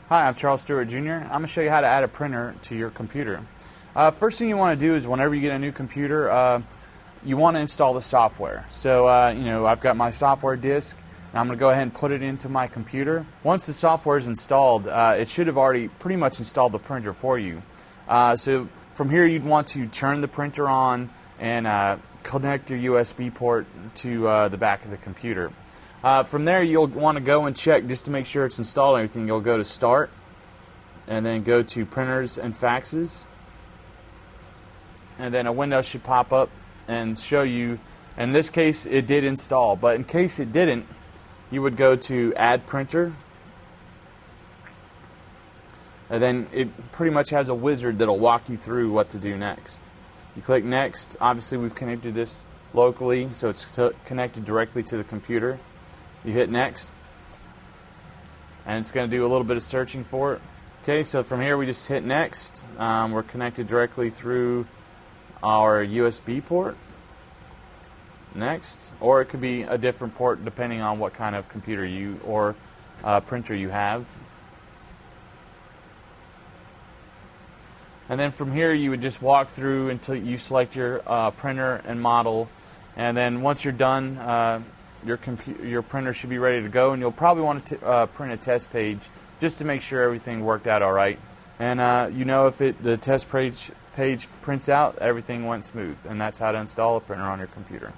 Hi, I'm Charles Stewart Jr. I'm going to show you how to add a printer to your computer. First thing you want to do is whenever you get a new computer, you want to install the software. So, I've got my software disk, and I'm going to go ahead and put it into my computer. Once the software is installed, it should have already pretty much installed the printer for you. So from here, you'd want to turn the printer on and connect your USB port to the back of the computer. From there, you'll want to go and check just to make sure it's installed and everything. You'll go to Start, and then go to Printers and Faxes, and then a window should pop up and show you. In this case, it did install, but in case it didn't, you would go to Add Printer, and then it pretty much has a wizard that'll walk you through what to do next. You click Next. Obviously, we've connected this locally, so it's connected directly to the computer. You hit Next, and it's going to do a little bit of searching for it. Okay, so from here we just hit Next. We're connected directly through our USB port. Next, or it could be a different port depending on what kind of computer you or printer you have. And then from here you would just walk through until you select your printer and model, and then once you're done, your printer should be ready to go, and you'll probably want to print a test page just to make sure everything worked out all right. And if the test page prints out, everything went smooth, and that's how to install a printer on your computer.